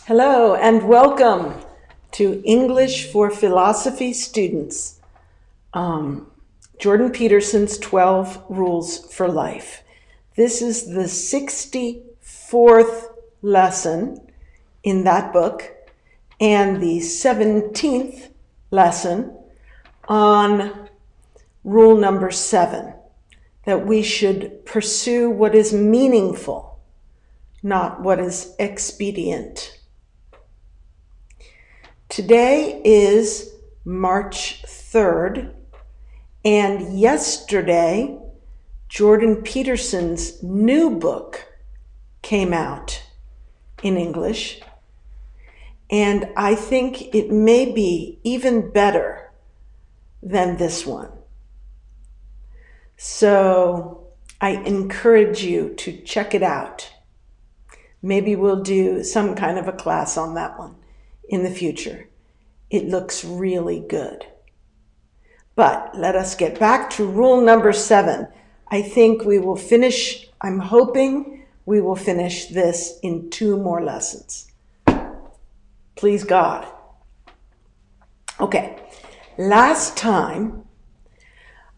Hello and welcome to English for Philosophy students, Jordan Peterson's 12 Rules for Life. This is the 64th lesson in that book and the 17th lesson on rule number 7, that we should pursue what is meaningful, not what is expedient. Today is March 3rd, and yesterday, Jordan Peterson's new book came out in English, and I think it may be even better than this one. So I encourage you to check it out. Maybe we'll do some kind of a class on that one in the future. It looks really good. But let us get back to rule number 7. I think we will finish, I'm hoping we will finish this in 2 more lessons. Please God. Okay, last time,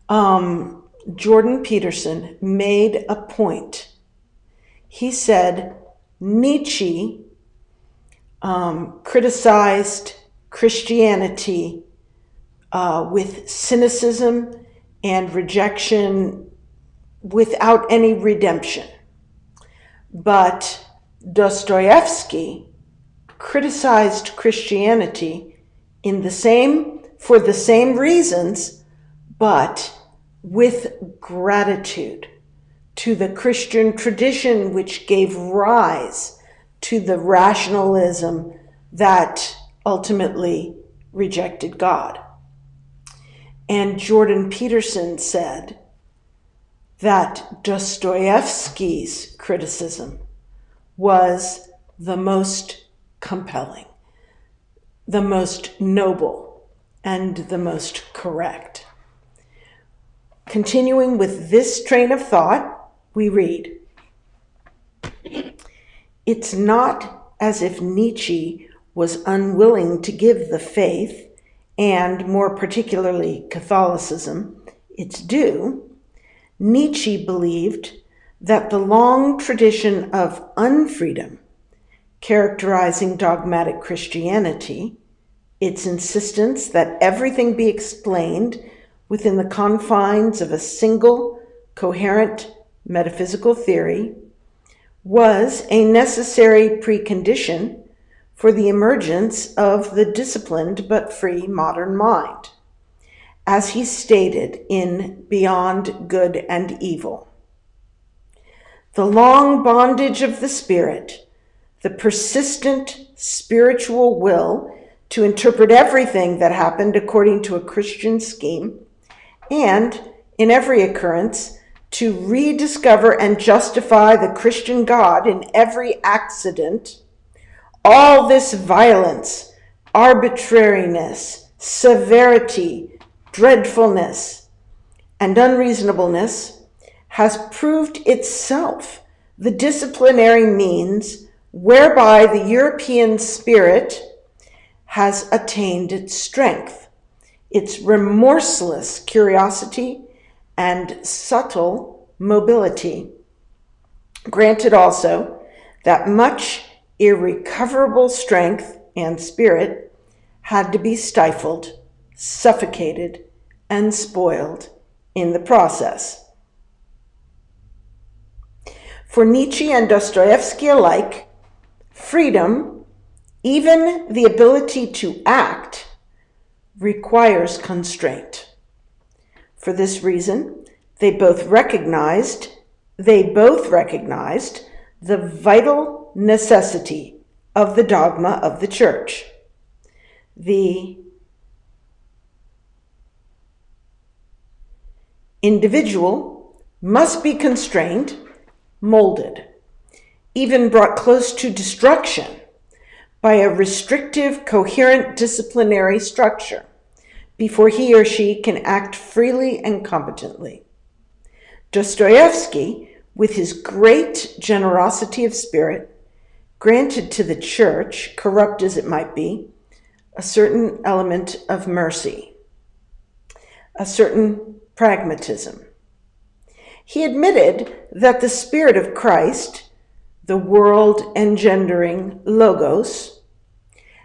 Jordan Peterson made a point. He said Nietzsche criticized Christianity with cynicism and rejection without any redemption. But Dostoevsky criticized Christianity for the same reasons, but with gratitude to the Christian tradition which gave rise to the rationalism that ultimately rejected God. And Jordan Peterson said that Dostoevsky's criticism was the most compelling, the most noble, and the most correct. Continuing with this train of thought, we read, "It's not as if Nietzsche was unwilling to give the faith, and more particularly Catholicism, its due. Nietzsche believed that the long tradition of unfreedom characterizing dogmatic Christianity, its insistence that everything be explained within the confines of a single, coherent metaphysical theory, was a necessary precondition for the emergence of the disciplined but free modern mind, as he stated in Beyond Good and Evil. The long bondage of the spirit, the persistent spiritual will to interpret everything that happened according to a Christian scheme, and in every occurrence, to rediscover and justify the Christian God in every accident, all this violence, arbitrariness, severity, dreadfulness, and unreasonableness has proved itself the disciplinary means whereby the European spirit has attained its strength, its remorseless curiosity and subtle mobility. Granted also that much irrecoverable strength and spirit had to be stifled, suffocated, and spoiled in the process. For Nietzsche and Dostoevsky alike, freedom, even the ability to act, requires constraint. For this reason, they both recognized the vital necessity of the dogma of the Church. The individual must be constrained, molded, even brought close to destruction by a restrictive, coherent disciplinary structure before he or she can act freely and competently. Dostoevsky, with his great generosity of spirit, granted to the church, corrupt as it might be, a certain element of mercy, a certain pragmatism. He admitted that the Spirit of Christ, the world-engendering Logos,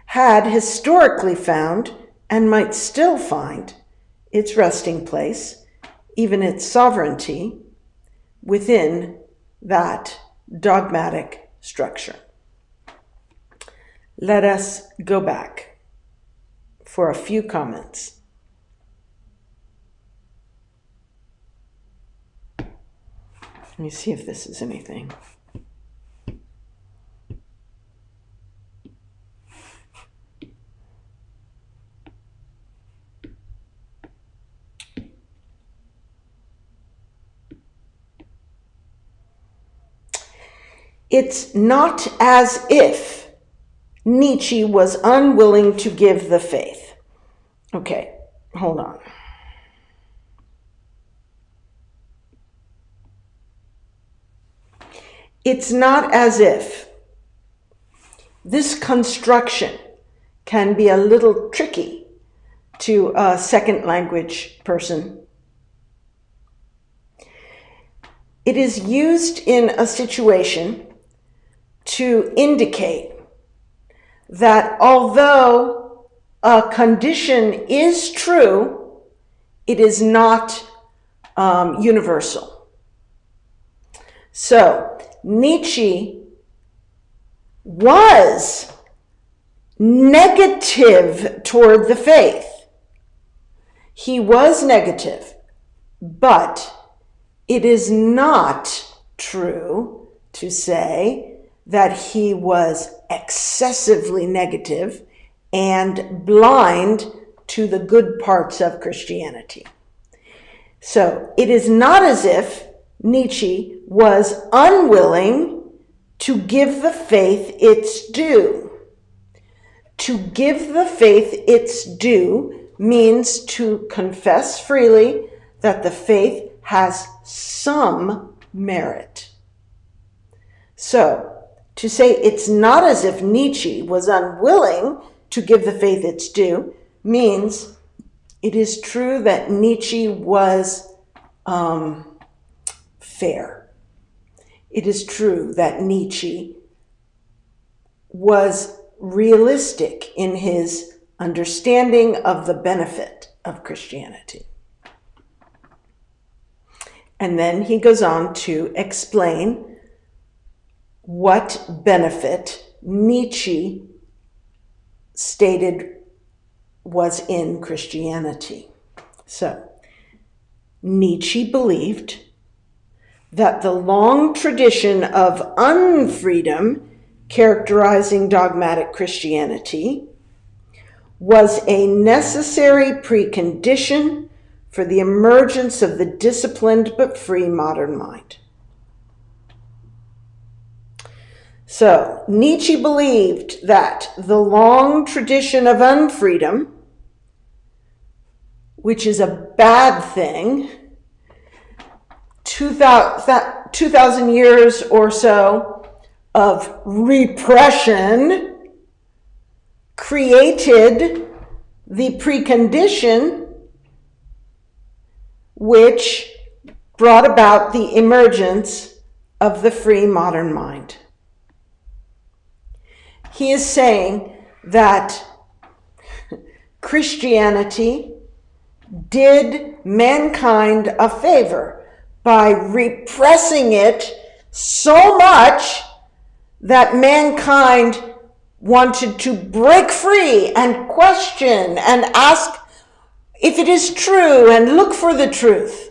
had historically found and might still find its resting place, even its sovereignty, within that dogmatic structure. Let us go back for a few comments. Let me see if this is anything. It's not as if Nietzsche was unwilling to give the faith. Okay, hold on. It's not as if. This construction can be a little tricky to a second language person. It is used in a situation to indicate that although a condition is true, it is not universal. So Nietzsche was negative toward the faith. He was negative, but it is not true to say that he was excessively negative and blind to the good parts of Christianity. So it is not as if Nietzsche was unwilling to give the faith its due. To give the faith its due means to confess freely that the faith has some merit. So, to say it's not as if Nietzsche was unwilling to give the faith its due means it is true that Nietzsche was fair. It is true that Nietzsche was realistic in his understanding of the benefit of Christianity. And then he goes on to explain what benefit Nietzsche stated was in Christianity. So, Nietzsche believed that the long tradition of unfreedom characterizing dogmatic Christianity was a necessary precondition for the emergence of the disciplined but free modern mind. So, Nietzsche believed that the long tradition of unfreedom, which is a bad thing, 2,000 years or so of repression created the precondition which brought about the emergence of the free modern mind. He is saying that Christianity did mankind a favor by repressing it so much that mankind wanted to break free and question and ask if it is true and look for the truth.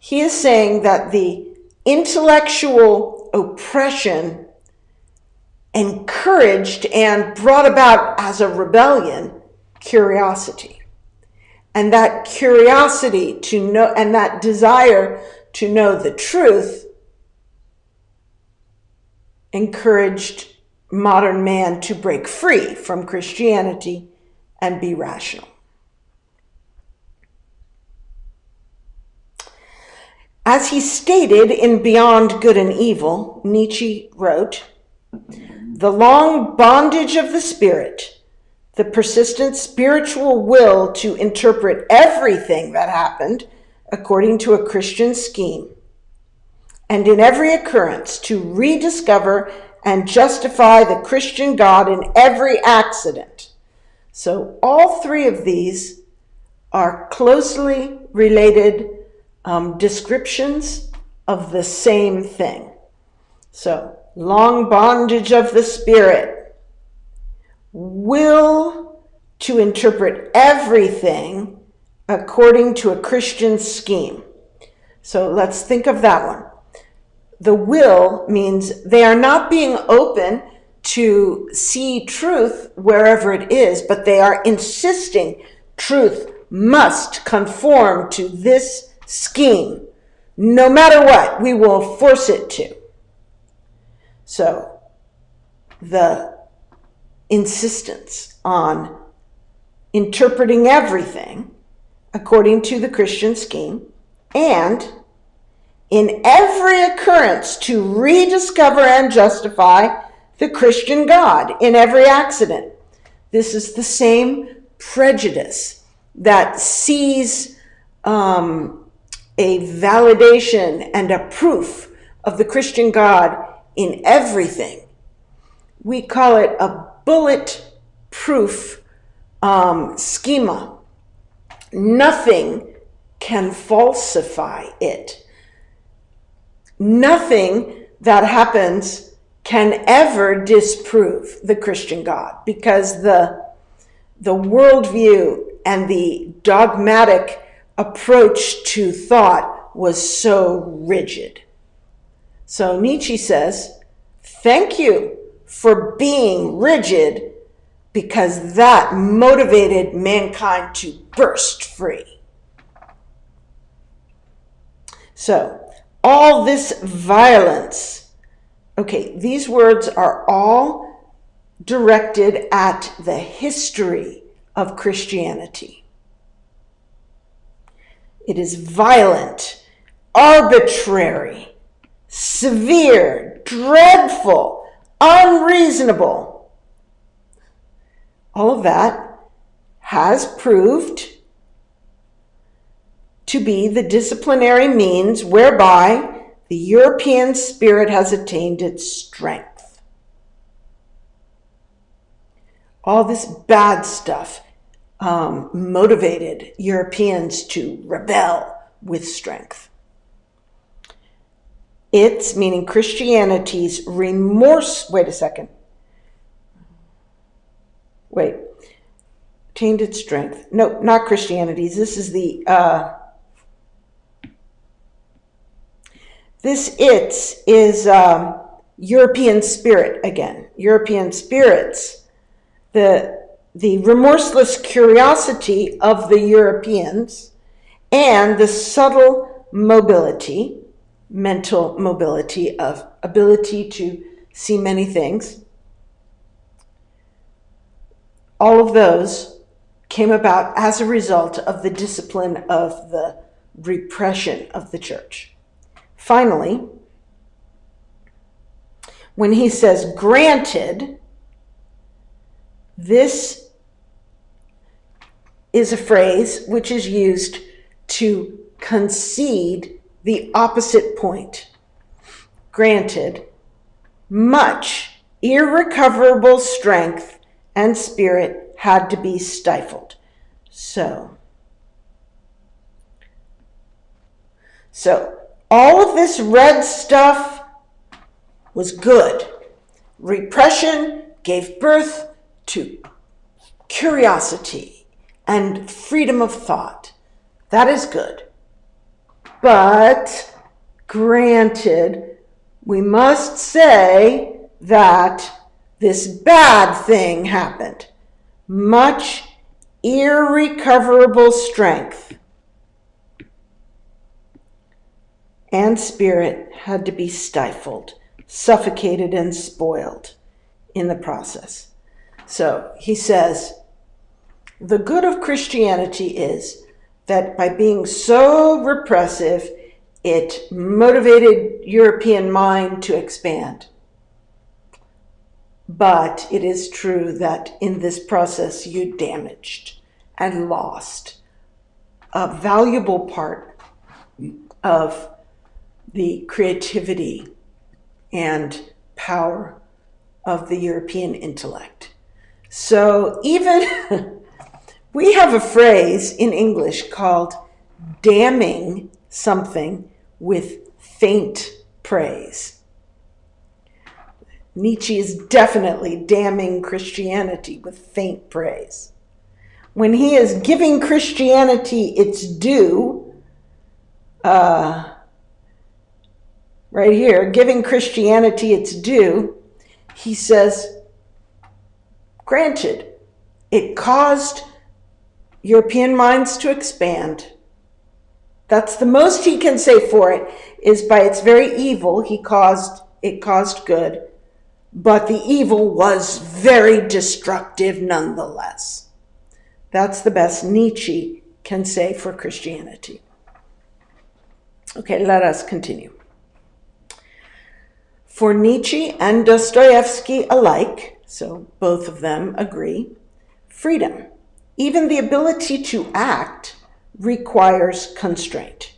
He is saying that the intellectual oppression encouraged and brought about as a rebellion curiosity. And that curiosity to know and that desire to know the truth encouraged modern man to break free from Christianity and be rational. As he stated in Beyond Good and Evil, Nietzsche wrote, The long bondage of the spirit, the persistent spiritual will to interpret everything that happened according to a Christian scheme, and in every occurrence to rediscover and justify the Christian God in every accident. So all three of these are closely related descriptions of the same thing. So, long bondage of the spirit, will to interpret everything according to a Christian scheme. So let's think of that one. The will means they are not being open to see truth wherever it is, but they are insisting truth must conform to this scheme. No matter what, we will force it to. So, the insistence on interpreting everything according to the Christian scheme, and in every occurrence to rediscover and justify the Christian God in every accident. This is the same prejudice that sees a validation and a proof of the Christian God in everything. We call it a bulletproof schema. Nothing can falsify it. Nothing that happens can ever disprove the Christian God, because the worldview and the dogmatic approach to thought was so rigid. So Nietzsche says, thank you for being rigid, because that motivated mankind to burst free. So, all this violence, okay, these words are all directed at the history of Christianity. It is violent, arbitrary, severe, dreadful, unreasonable. All of that has proved to be the disciplinary means whereby the European spirit has attained its strength. All this bad stuff motivated Europeans to rebel with strength. It's, meaning Christianity's remorse, attained its strength. No, not Christianity's. This is the, European spirit again. European spirits. The remorseless curiosity of the Europeans and the subtle mobility, mental mobility of ability to see many things. All of those came about as a result of the discipline of the repression of the church. Finally, when he says granted, this is a phrase which is used to concede the opposite point. Granted, much irrecoverable strength and spirit had to be stifled. So all of this red stuff was good. Repression gave birth to curiosity and freedom of thought. That is good. But granted, we must say that this bad thing happened. Much irrecoverable strength and spirit had to be stifled, suffocated, and spoiled in the process. So he says, the good of Christianity is that by being so repressive, it motivated European mind to expand. But it is true that in this process you damaged and lost a valuable part of the creativity and power of the European intellect. So even we have a phrase in English called damning something with faint praise. Nietzsche is definitely damning Christianity with faint praise. When he is giving Christianity its due, right here, giving Christianity its due, he says, granted, it caused European minds to expand. That's the most he can say for it, is by its very evil, it caused good. But the evil was very destructive nonetheless. That's the best Nietzsche can say for Christianity. Okay, let us continue. For Nietzsche and Dostoevsky alike, so both of them agree, freedom, even the ability to act, requires constraint.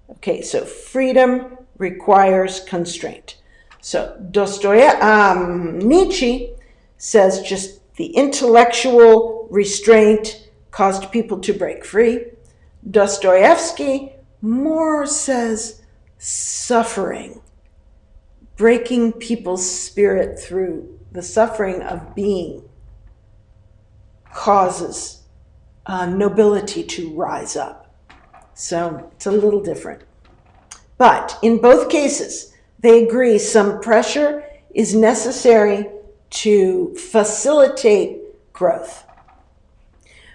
Okay, so freedom requires constraint. So Nietzsche says just the intellectual restraint caused people to break free. Dostoevsky more says suffering, breaking people's spirit through the suffering of being causes nobility to rise up. So it's a little different. But in both cases, they agree some pressure is necessary to facilitate growth.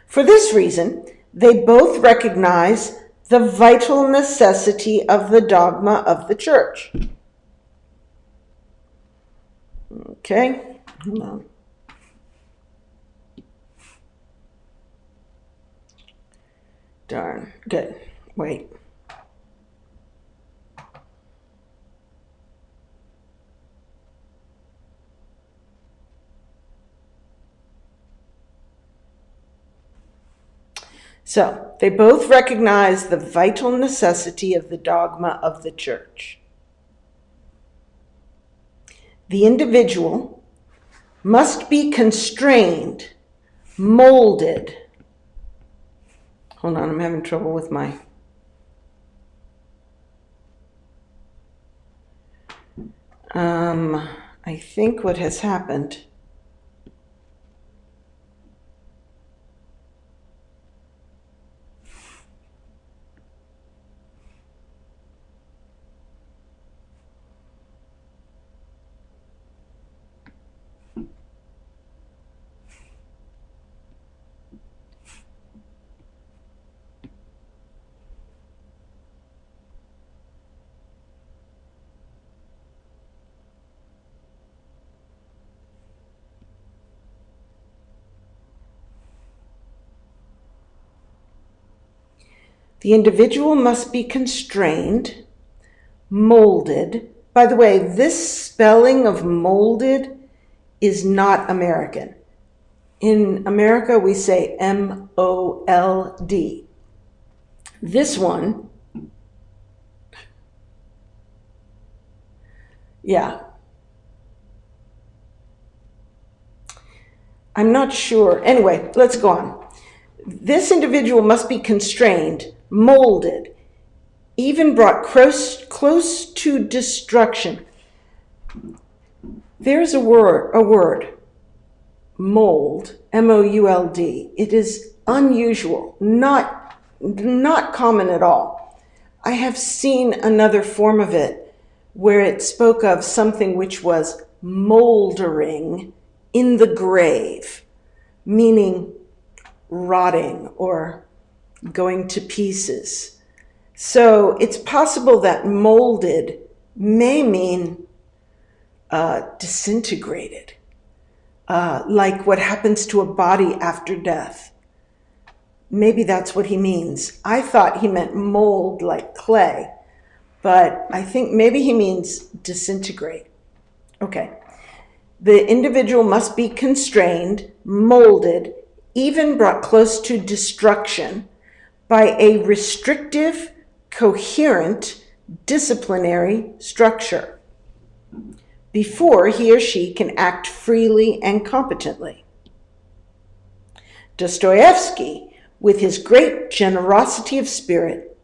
For this reason, they both recognize the vital necessity of the dogma of the church. Okay, hold on. Darn, good. Wait. So, they both recognize the vital necessity of the dogma of the church. The individual must be constrained, molded. Hold on, I'm having trouble with my... I think what has happened... The individual must be constrained, molded. By the way, this spelling of molded is not American. In America, we say M-O-L-D. This one, yeah. I'm not sure. Anyway, let's go on. This individual must be constrained, molded, even brought close to destruction. There's a word, mold, M-O-U-L-D. It is unusual, not common at all. I have seen another form of it where it spoke of something which was moldering in the grave, meaning rotting or going to pieces. So it's possible that molded may mean disintegrated, like what happens to a body after death. Maybe that's what he means. I thought he meant mold like clay, but I think maybe he means disintegrate. Okay. The individual must be constrained, molded, even brought close to destruction by a restrictive, coherent, disciplinary structure before he or she can act freely and competently. Dostoevsky, with his great generosity of spirit,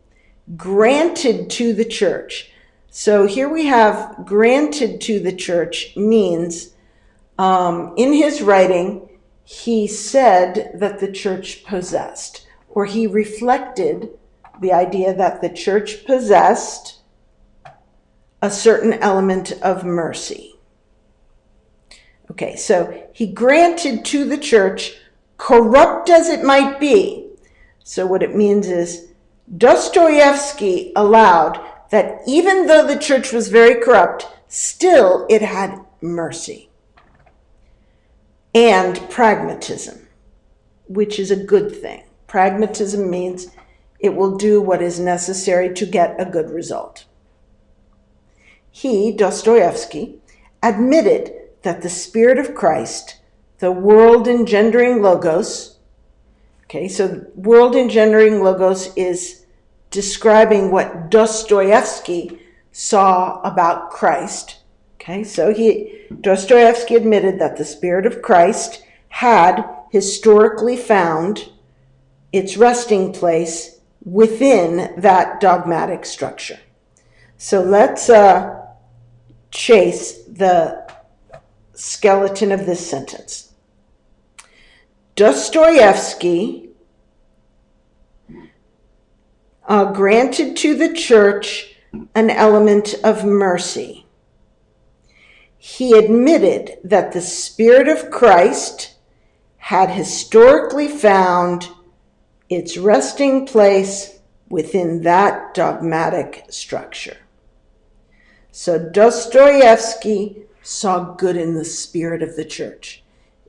granted to the church. So here we have granted to the church means in his writing, he said that the church possessed, or he reflected the idea that the church possessed a certain element of mercy. Okay, so he granted to the church, corrupt as it might be. So what it means is Dostoevsky allowed that even though the church was very corrupt, still it had mercy and pragmatism, which is a good thing. Pragmatism means it will do what is necessary to get a good result. He, Dostoevsky, admitted that the Spirit of Christ, the world-engendering Logos, okay, so world-engendering Logos is describing what Dostoevsky saw about Christ. Okay, so Dostoevsky admitted that the Spirit of Christ had historically found its resting place within that dogmatic structure. So let's chase the skeleton of this sentence. Dostoevsky granted to the church an element of mercy. He admitted that the Spirit of Christ had historically found its resting place within that dogmatic structure. So Dostoevsky saw good in the spirit of the church.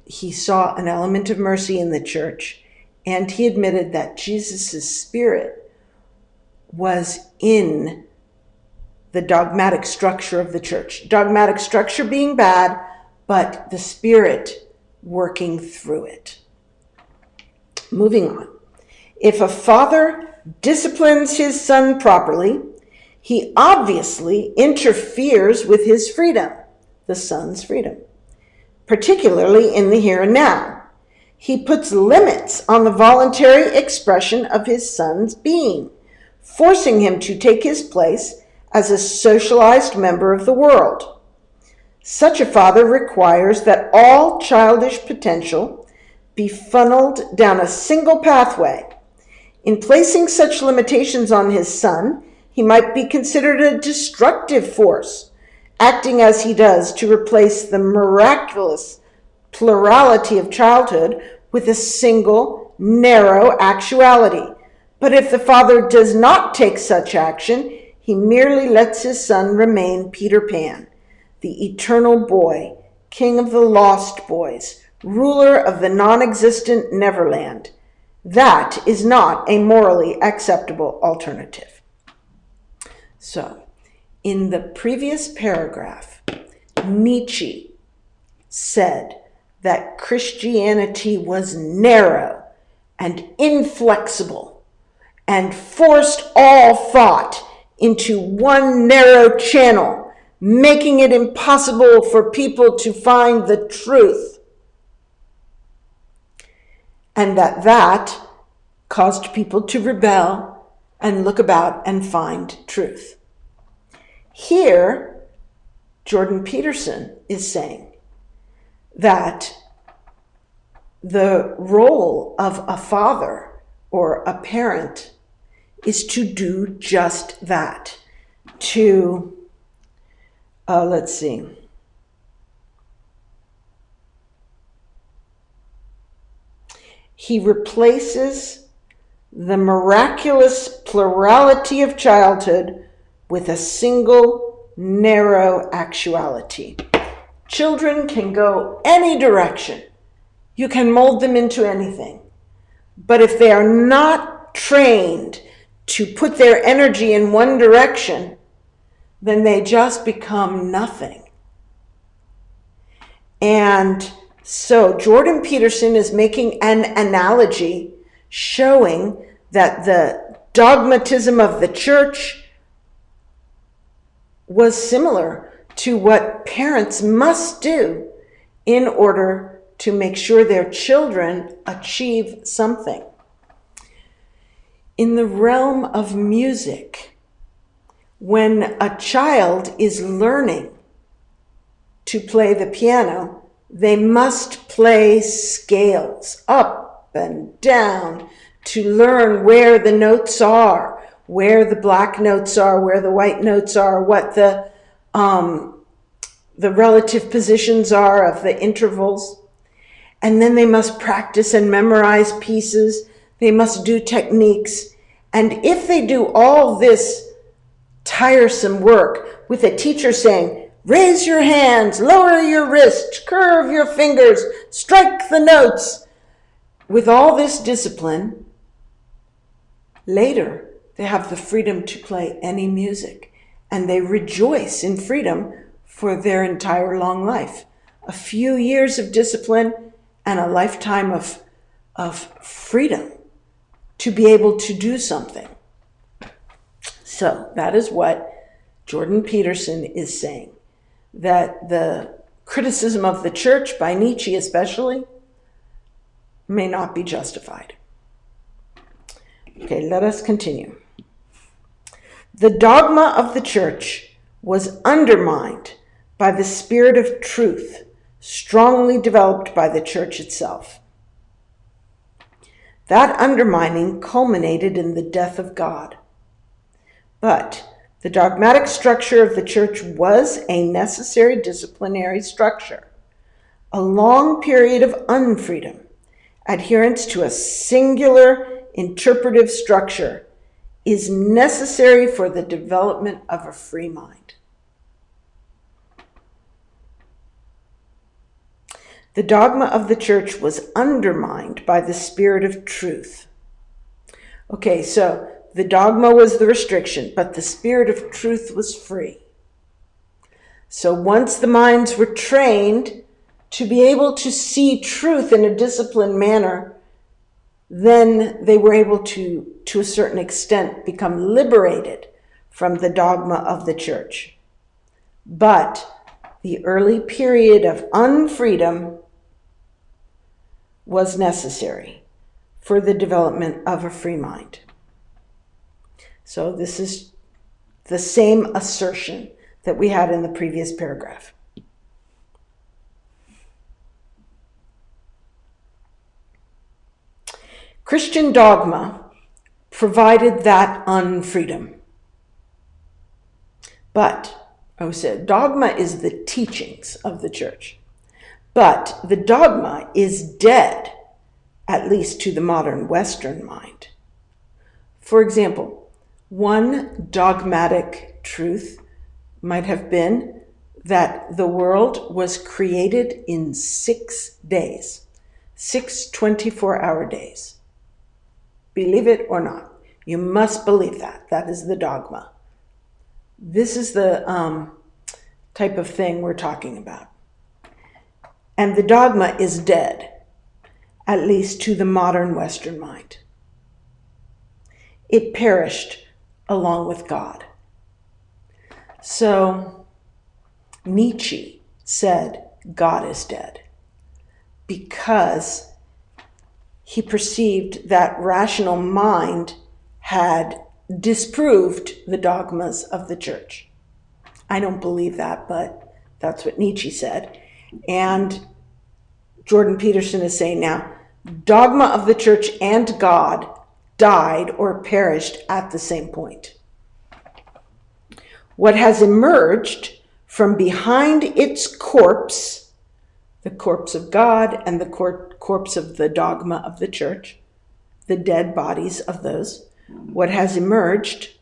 He saw an element of mercy in the church, and he admitted that Jesus' spirit was in the dogmatic structure of the church. Dogmatic structure being bad, but the Spirit working through it. Moving on. If a father disciplines his son properly, he obviously interferes with his freedom, the son's freedom, particularly in the here and now. He puts limits on the voluntary expression of his son's being, forcing him to take his place as a socialized member of the world. Such a father requires that all childish potential be funneled down a single pathway. In placing such limitations on his son, he might be considered a destructive force, acting as he does to replace the miraculous plurality of childhood with a single, narrow actuality. But if the father does not take such action, he merely lets his son remain Peter Pan, the eternal boy, king of the lost boys, ruler of the non-existent Neverland. That is not a morally acceptable alternative. So, in the previous paragraph, Nietzsche said that Christianity was narrow and inflexible and forced all thought into one narrow channel, making it impossible for people to find the truth. And that caused people to rebel and look about and find truth. Here, Jordan Peterson is saying that the role of a father or a parent is to do just that, to, let's see. He replaces the miraculous plurality of childhood with a single narrow actuality. Children can go any direction. You can mold them into anything. But if they are not trained to put their energy in one direction, then they just become nothing. And so Jordan Peterson is making an analogy showing that the dogmatism of the church was similar to what parents must do in order to make sure their children achieve something. In the realm of music, when a child is learning to play the piano, they must play scales up and down to learn where the notes are, where the black notes are, where the white notes are, what the relative positions are of the intervals. And then they must practice and memorize pieces. They must do techniques. And if they do all this tiresome work with a teacher saying, raise your hands, lower your wrists, curve your fingers, strike the notes, with all this discipline, later they have the freedom to play any music, and they rejoice in freedom for their entire long life. A few years of discipline and a lifetime of freedom to be able to do something. So that is what Jordan Peterson is saying, that the criticism of the church, by Nietzsche especially, may not be justified. Okay, let us continue. The dogma of the church was undermined by the spirit of truth, strongly developed by the church itself. That undermining culminated in the death of God. But the dogmatic structure of the church was a necessary disciplinary structure. A long period of unfreedom, adherence to a singular interpretive structure, is necessary for the development of a free mind. The dogma of the church was undermined by the spirit of truth. Okay, so the dogma was the restriction, but the spirit of truth was free. So once the minds were trained to be able to see truth in a disciplined manner, then they were able to a certain extent, become liberated from the dogma of the church. But the early period of unfreedom was necessary for the development of a free mind. So this is the same assertion that we had in the previous paragraph. Christian dogma provided that unfreedom. But, dogma is the teachings of the church. But the dogma is dead, at least to the modern Western mind. For example, one dogmatic truth might have been that the world was created in 6 days, 6 24-hour days. Believe it or not, you must believe that. That is the dogma. This is the type of thing we're talking about. And the dogma is dead, at least to the modern Western mind. It perished along with God. So Nietzsche said God is dead because he perceived that rational mind had disproved the dogmas of the church. I don't believe that, but that's what Nietzsche said. And Jordan Peterson is saying now, dogma of the church and God died or perished at the same point. What has emerged from behind its corpse, the corpse of God and the corpse of the dogma of the church, the dead bodies of those, what has emerged,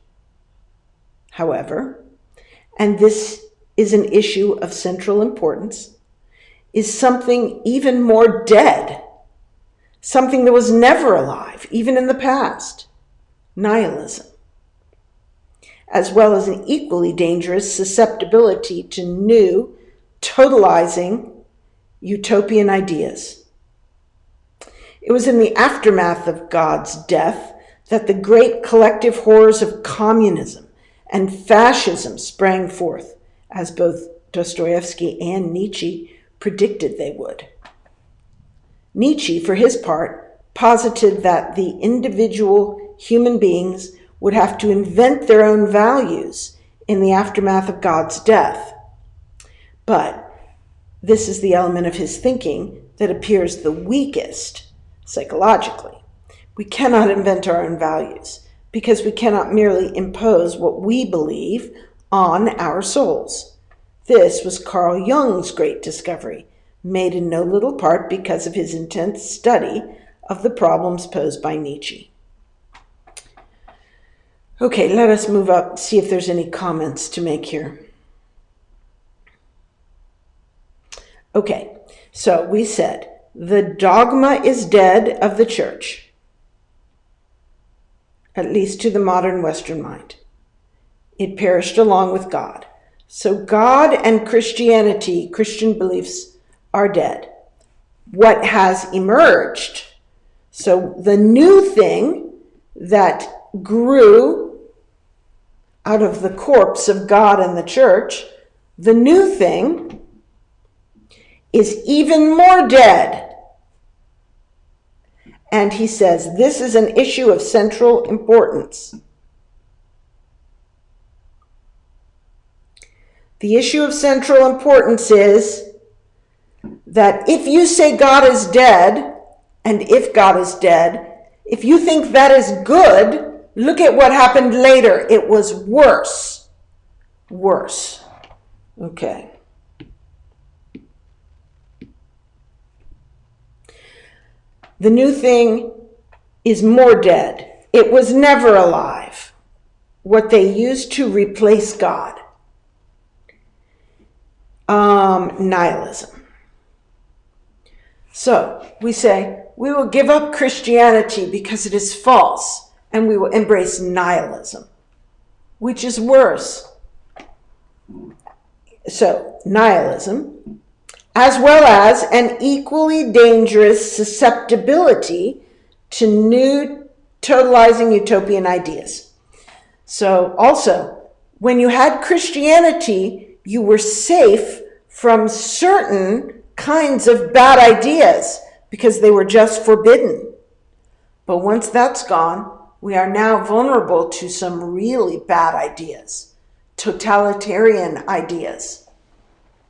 however, and this is an issue of central importance, is something even more dead, something that was never alive, even in the past, nihilism, as well as an equally dangerous susceptibility to new, totalizing, utopian ideas. It was in the aftermath of God's death that the great collective horrors of communism and fascism sprang forth, as both Dostoevsky and Nietzsche predicted they would. Nietzsche, for his part, posited that the individual human beings would have to invent their own values in the aftermath of God's death. But this is the element of his thinking that appears the weakest psychologically. We cannot invent our own values because we cannot merely impose what we believe on our souls. This was Carl Jung's great discovery, made in no little part because of his intense study of the problems posed by Nietzsche. Okay, let us move up, see if there's any comments to make here. Okay, so we said, the dogma is dead of the church, at least to the modern Western mind. It perished along with God. So God and Christianity, Christian beliefs, are dead. What has emerged? So the new thing that grew out of the corpse of God and the church, the new thing is even more dead. And he says, this is an issue of central importance. The issue of central importance is that if you say God is dead, and if God is dead, if you think that is good, look at what happened later. It was worse. Worse. Okay. The new thing is more dead. It was never alive. What they used to replace God. Nihilism. So we say, we will give up Christianity because it is false, and we will embrace nihilism, which is worse. So nihilism, as well as an equally dangerous susceptibility to new totalizing utopian ideas. So also, when you had Christianity, you were safe from certain kinds of bad ideas because they were just forbidden. But once that's gone, we are now vulnerable to some really bad ideas, totalitarian ideas,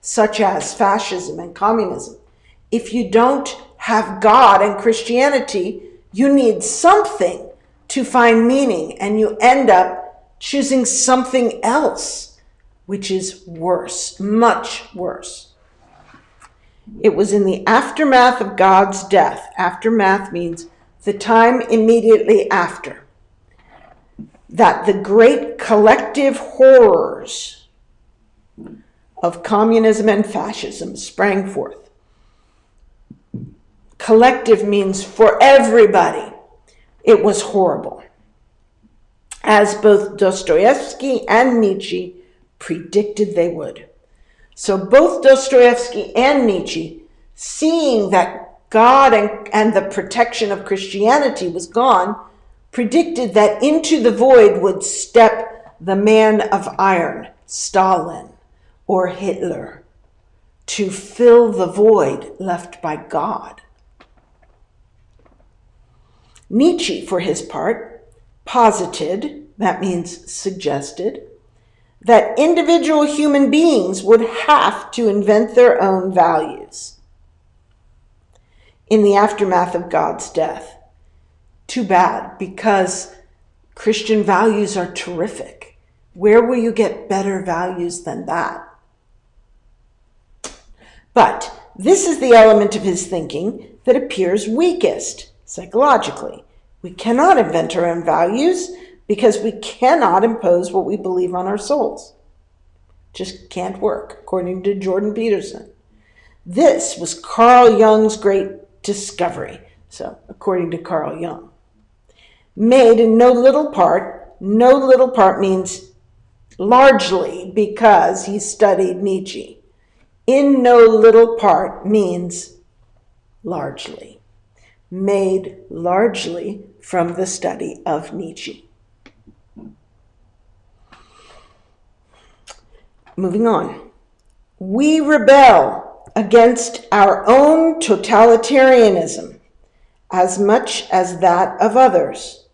such as fascism and communism. If you don't have God and Christianity, you need something to find meaning, and you end up choosing something else, which is worse, much worse. It was in the aftermath of God's death. Aftermath means the time immediately after, that the great collective horrors of communism and fascism sprang forth. Collective means for everybody. It was horrible, as both Dostoevsky and Nietzsche predicted they would. So both Dostoevsky and Nietzsche, seeing that God and the protection of Christianity was gone, predicted that into the void would step the man of iron, Stalin, or Hitler, to fill the void left by God. Nietzsche, for his part, posited, that means suggested, that individual human beings would have to invent their own values in the aftermath of God's death. Too bad, because Christian values are terrific. Where will you get better values than that? But this is the element of his thinking that appears weakest psychologically. We cannot invent our own values because we cannot impose what we believe on our souls. Just can't work, according to Jordan Peterson. This was Carl Jung's great discovery. So, according to Carl Jung, made in no little part means largely because he studied Nietzsche. in no little part means largely, made largely from the study of Nietzsche. Moving on. We rebel against our own totalitarianism as much as that of others.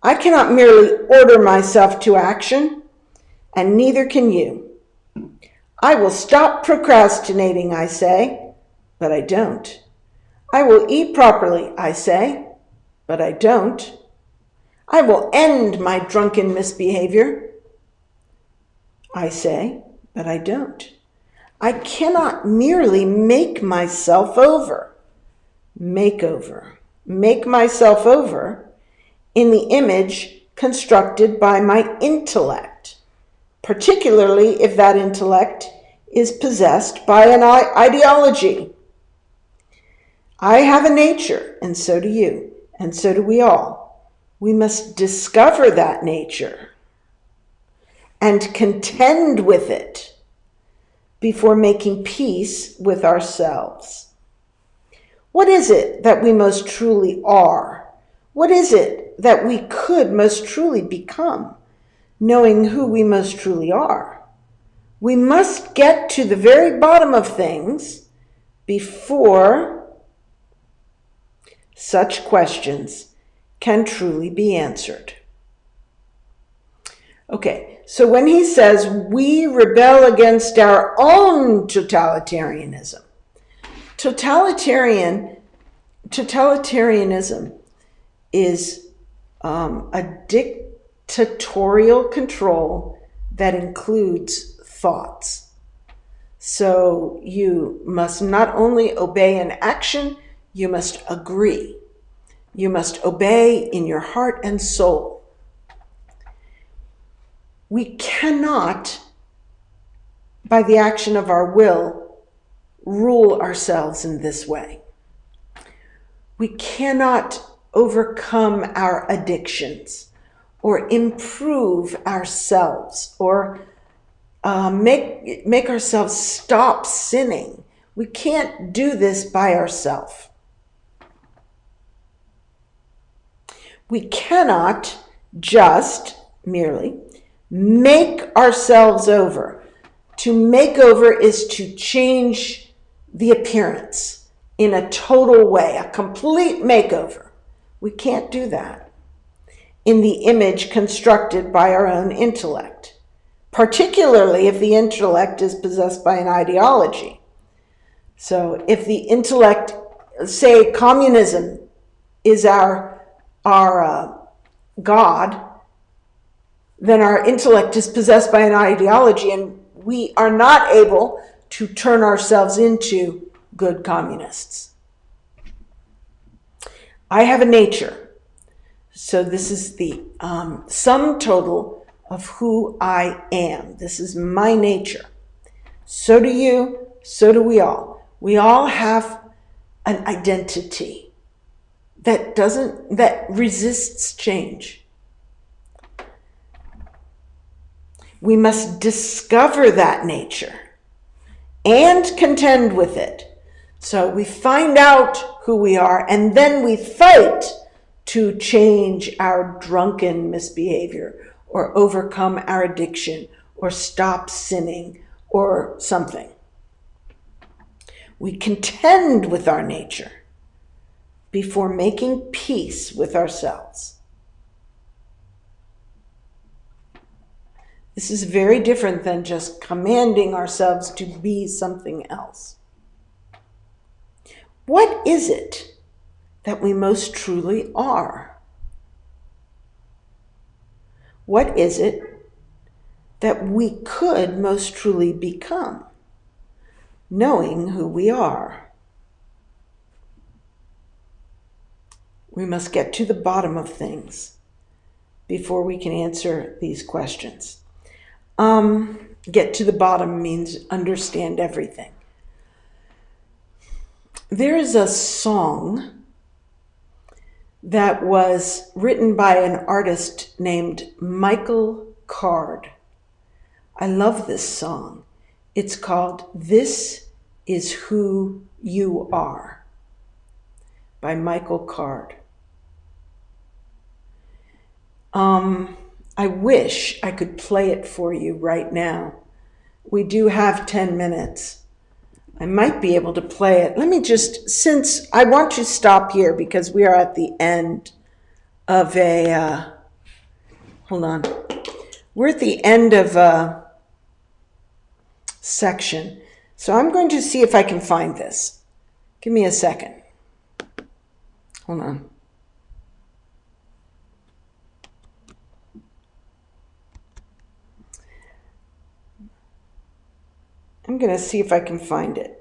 I cannot merely order myself to action, and neither can you. I will stop procrastinating, I say, but I don't. I will eat properly, I say, but I don't. I will end my drunken misbehavior, I say, but I don't. I cannot merely make myself over, make myself over in the image constructed by my intellect, particularly if that intellect is possessed by an ideology. I have a nature, and so do you, and so do we all. We must discover that nature and contend with it before making peace with ourselves. What is it that we most truly are? What is it that we could most truly become, knowing who we most truly are? We must get to the very bottom of things before such questions can truly be answered. Okay, so when he says we rebel against our own totalitarianism, totalitarianism is a dictatorial control that includes thoughts. So you must not only obey in action, you must agree. You must obey in your heart and soul. We cannot, by the action of our will, rule ourselves in this way. We cannot overcome our addictions or improve ourselves or make ourselves stop sinning. We can't do this by ourselves. We cannot just merely make ourselves over. To make over is to change the appearance in a total way, a complete makeover. We can't do that in the image constructed by our own intellect, particularly if the intellect is possessed by an ideology. So if the intellect, say communism is our God, then our intellect is possessed by an ideology and we are not able to turn ourselves into good communists. I have a nature. So this is the sum total of who I am. This is my nature. So do you, so do we all. We all have an identity that resists change. We must discover that nature and contend with it. So we find out who we are and then we fight to change our drunken misbehavior or overcome our addiction or stop sinning or something. We contend with our nature before making peace with ourselves. This is very different than just commanding ourselves to be something else. What is it that we most truly are? What is it that we could most truly become, knowing who we are? We must get to the bottom of things before we can answer these questions. Get to the bottom means understand everything. There is a song that was written by an artist named Michael Card. I love this song. It's called This Is Who You Are by Michael Card. I wish I could play it for you right now. We do have 10 minutes. I might be able to play it. Let me just, since I want to stop here because we are at the end of hold on. We're at the end of a section. So I'm going to see if I can find this. Give me a second. Hold on. I'm going to see if I can find it.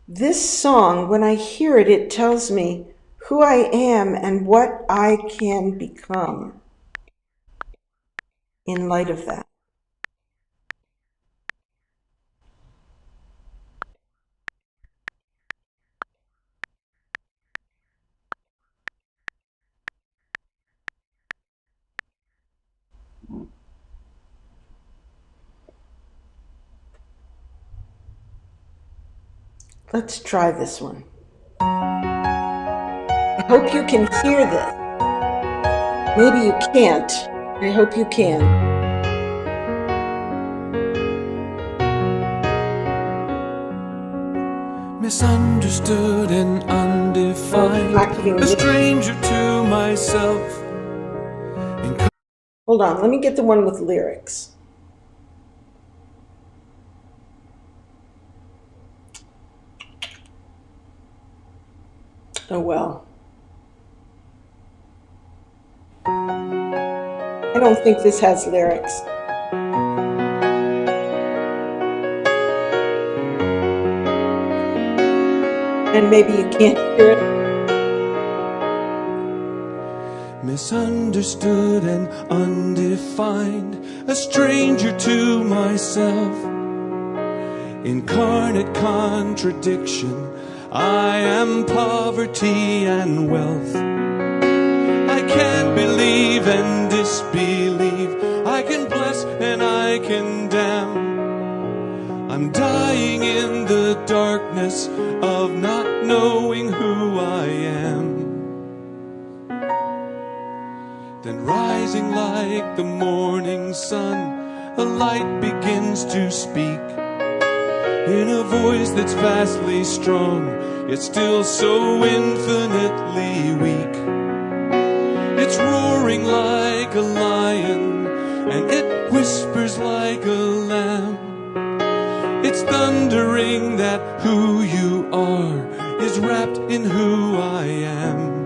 This song, when I hear it, it tells me who I am and what I can become in light of that. Let's try this one. I hope you can hear this. Maybe you can't. I hope you can. Misunderstood and undefined, a stranger to myself. Hold on, let me get the one with lyrics. Oh well. I don't think this has lyrics. And maybe you can't hear it. Misunderstood and undefined, a stranger to myself. Incarnate contradiction, I am poverty and wealth. I can't believe and disbelieve, I can bless and I can damn. I'm dying in the darkness of not knowing who I am. Then rising like the morning sun, a light begins to speak in a voice that's vastly strong, yet still so infinitely weak. It's roaring like a lion, and it whispers like a lamb. It's thundering that who you are is wrapped in who I am.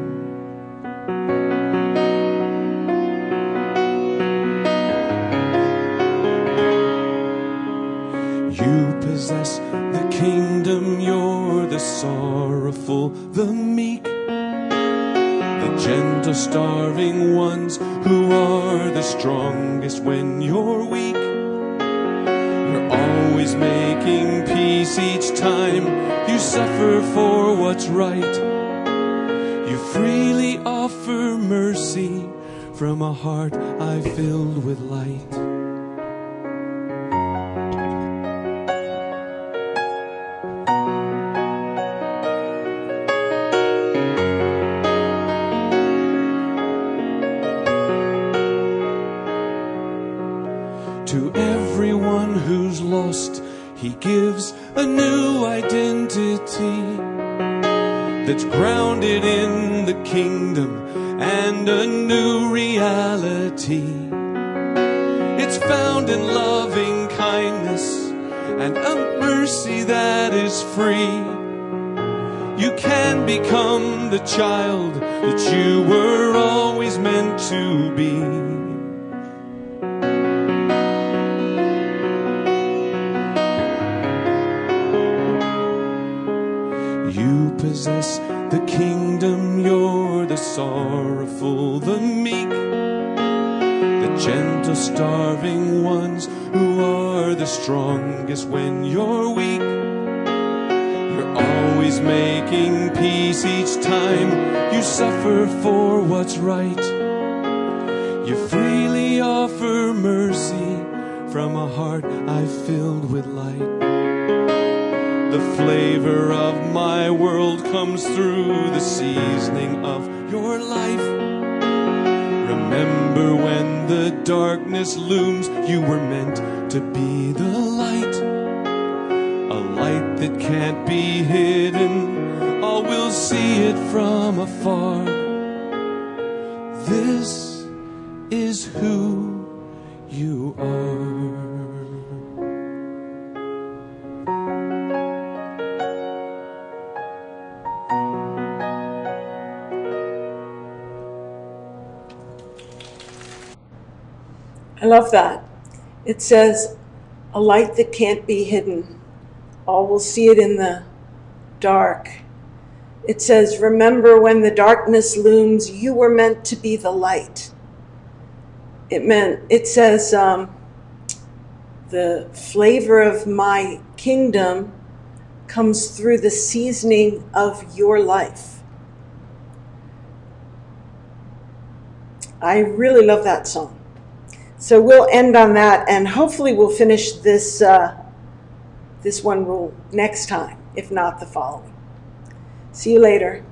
You possess the kingdom, you're the sorrowful, the meek, the gentle starving ones who are the strongest when you're weak. You're always making peace each time you suffer for what's right. You freely offer mercy from a heart I filled with light. To everyone who's lost, he gives a new identity that's grounded in the kingdom and a new reality. It's found in loving kindness and a mercy that is free. You can become the child that you were always meant to be. You possess the kingdom, you're the sorrowful, the meek, the gentle starving ones who are the strongest when you're weak. You're always is making peace each time you suffer for what's right. You freely offer mercy from a heart I've filled with light. The flavor of my world comes through the seasoning of your life. Remember when the darkness looms, you were meant to be the light. A light that can't be hidden, all will see it from afar. This is who you are. I love that. It says, a light that can't be hidden. All will see it in the dark. It says, remember when the darkness looms, you were meant to be the light. It says, the flavor of my kingdom comes through the seasoning of your life. I really love that song. So we'll end on that, and hopefully we'll finish this one rule next time, if not the following. See you later.